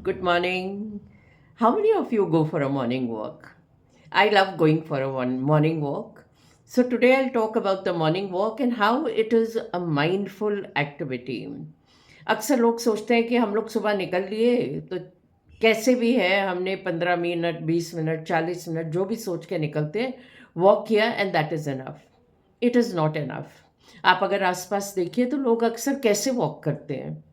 Good morning. How many of you go for a morning walk? I love going for a one morning walk. So today I'll talk about the morning walk and how it is a mindful activity. अक्सर लोग सोचते हैं कि हम लोग सुबह निकल लिए तो कैसे भी है हमने 15 मिनट 20 मिनट 40 मिनट जो भी सोच के निकलते हैं वॉक किया and that is enough. It is not enough. आप अगर आसपास देखिए तो लोग अक्सर कैसे वॉक करते हैं.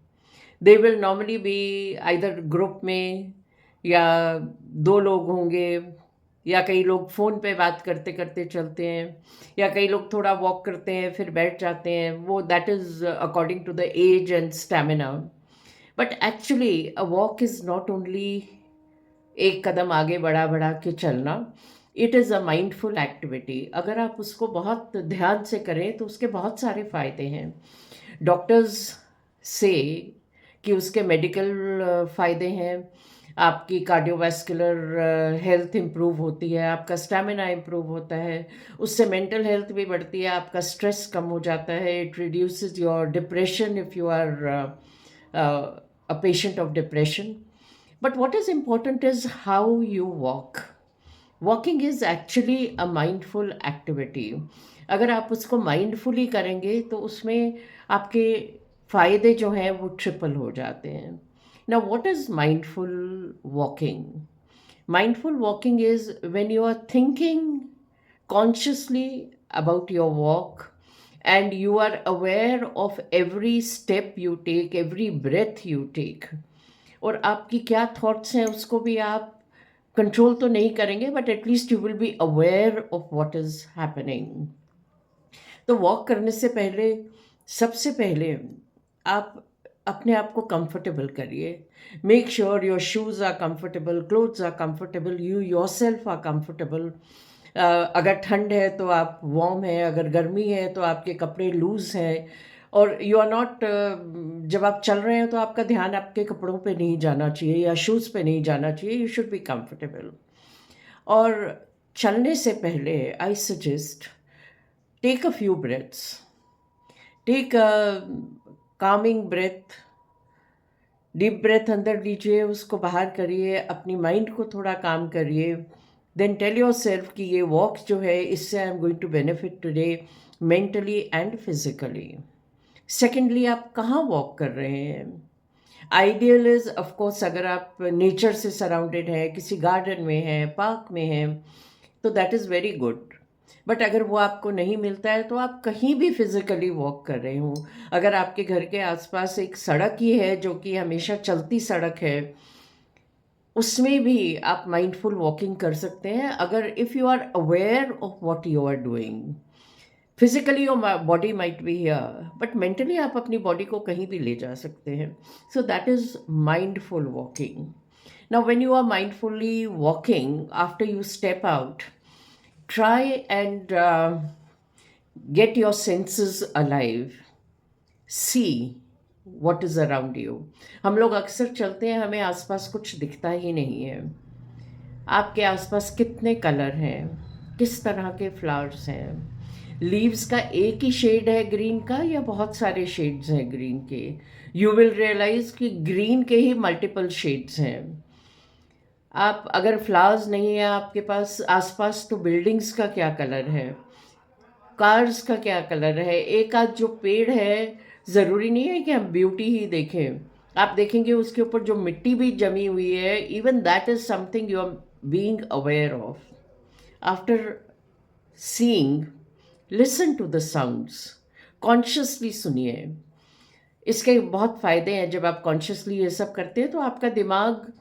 They will normally be either group में या दो लोग होंगे या कई लोग फ़ोन पे बात करते करते चलते हैं या कई लोग थोड़ा वॉक करते हैं फिर बैठ जाते हैं. वो that is according to the age and stamina. But actually a walk is not only एक कदम आगे बढ़ा बढ़ा के चलना. It is a mindful activity. अगर आप उसको बहुत ध्यान से करें तो उसके बहुत सारे फ़ायदे हैं. डॉक्टर्स से कि उसके मेडिकल फ़ायदे हैं. आपकी कार्डियोवैस्कुलर हेल्थ इम्प्रूव होती है, आपका स्टैमिना इम्प्रूव होता है, उससे मेंटल हेल्थ भी बढ़ती है, आपका स्ट्रेस कम हो जाता है. It reduces your depression if you are a patient of depression. But what is important is how you walk. Walking is actually a mindful activity. अगर आप उसको माइंडफुली करेंगे तो उसमें आपके फ़ायदे जो हैं वो ट्रिपल हो जाते हैं. Now what is mindful walking? Mindful walking is when you are thinking consciously about your walk and you are aware of every step you take, every breath you take. और आपकी क्या थॉट्स हैं उसको भी आप कंट्रोल तो नहीं करेंगे but at least you will be aware of what is happening. तो वॉक करने से पहले सबसे पहले आप अपने आप को कंफर्टेबल करिए. Make sure your shoes are comfortable, clothes are comfortable, you yourself are comfortable. अगर ठंड है तो आप वार्म है, अगर गर्मी है तो आपके कपड़े लूज़ हैं. और यू आर नॉट जब आप चल रहे हैं तो आपका ध्यान आपके कपड़ों पे नहीं जाना चाहिए या शूज़ पे नहीं जाना चाहिए. You should be comfortable. और चलने से पहले I suggest take a few breaths. Take a calming breath. Deep breath अंदर लीजिए, उसको बाहर करिए, अपनी माइंड को थोड़ा काम करिए. देन टेल योर सेल्फ कि ये वॉक जो है इससे I am going to benefit today mentally and physically. Secondly, आप कहाँ वॉक कर रहे हैं? आइडियल इज़ ऑफकोर्स अगर आप नेचर से सराउंडेड हैं, किसी गार्डन में हैं, पार्क में हैं, तो that is very good. But अगर वो आपको नहीं मिलता है तो आप कहीं भी फिज़िकली वॉक कर रहे हो. अगर आपके घर के आसपास एक सड़क ही है जो कि हमेशा चलती सड़क है, उसमें भी आप माइंडफुल वॉकिंग कर सकते हैं अगर if you are aware of what you are doing. Physically your body might be here but mentally आप अपनी बॉडी को कहीं भी ले जा सकते हैं. So that is mindful walking. Now when you are mindfully walking after you step out, try and get your senses alive. See what is around you. हम लोग अक्सर चलते हैं, हमें आसपास कुछ दिखता ही नहीं है. आपके आसपास कितने कलर हैं, किस तरह के फ्लावर्स हैं, लीव्स का एक ही शेड है ग्रीन का या बहुत सारे शेड्स हैं ग्रीन के. यू विल रियलाइज कि ग्रीन के ही मल्टीपल शेड्स हैं. आप अगर फ्लावर्स नहीं है आपके पास आसपास तो बिल्डिंग्स का क्या कलर है, कार्स का क्या कलर है. एक आध जो पेड़ है, ज़रूरी नहीं है कि हम ब्यूटी ही देखें. आप देखेंगे उसके ऊपर जो मिट्टी भी जमी हुई है, even that is something you are being aware of. After seeing, listen to the sounds. Consciously सुनिए. इसके बहुत फ़ायदे हैं. जब आप कॉन्शियसली ये सब करते हैं तो आपका दिमाग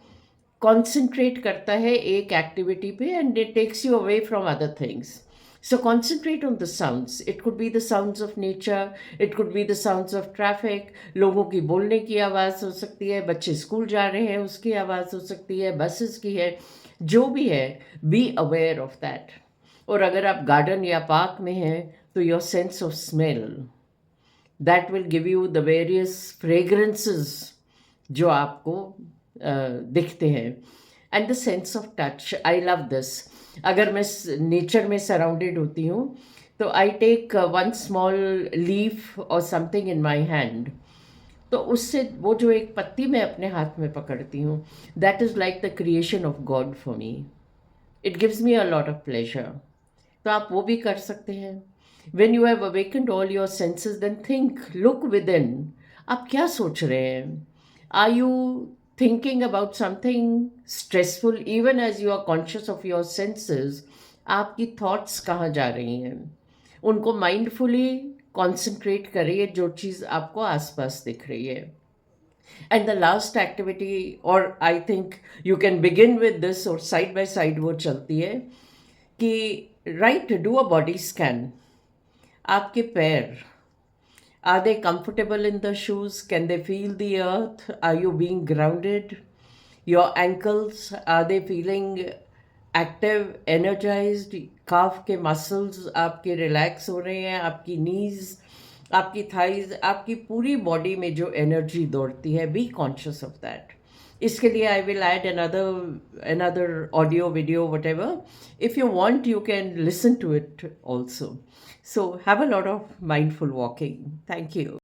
कॉन्सेंट्रेट करता है एक एक्टिविटी पे and it takes you away from other things. So concentrate on the sounds. It could be the sounds of nature, it could be the sounds of traffic. लोगों की बोलने की आवाज़ हो सकती है, बच्चे स्कूल जा रहे हैं उसकी आवाज़ हो सकती है, बसेस की है, जो भी है, बी अवेयर ऑफ दैट. और अगर आप गार्डन या पार्क में हैं तो your sense of smell, that will give you the various fragrances जो आपको दिखते हैं. And the sense of touch, I love this. अगर मैं नेचर में सराउंडेड होती हूँ तो I take one small leaf और समथिंग इन माई हैंड. तो उससे वो जो एक पत्ती मैं अपने हाथ में पकड़ती हूँ, that is like the creation of God for me. It gives me a lot of pleasure. तो आप वो भी कर सकते हैं। When you have awakened all your senses then think, look within. आप क्या सोच रहे हैं? Are you thinking about something stressful? Even as you are conscious of your senses, आपकी थॉट्स कहाँ जा रही हैं? उनको माइंडफुली कॉन्सेंट्रेट करिए जो चीज़ आपको आसपास दिख रही है। And the last activity, or I think you can begin with this, or side by side वो चलती है कि right do a body scan. आपके पैर, are they comfortable in the shoes? Can they feel the earth? Are you being grounded? Your ankles, are they feeling active, energized? Calf के muscles आपके relax हो रहे हैं? आपकी knees, आपकी thighs, आपकी पूरी body में जो energy दौड़ती है, be conscious of that. इसके लिए I will add another audio, video, whatever. If you want, you can listen to it also. So have a lot of mindful walking. Thank you.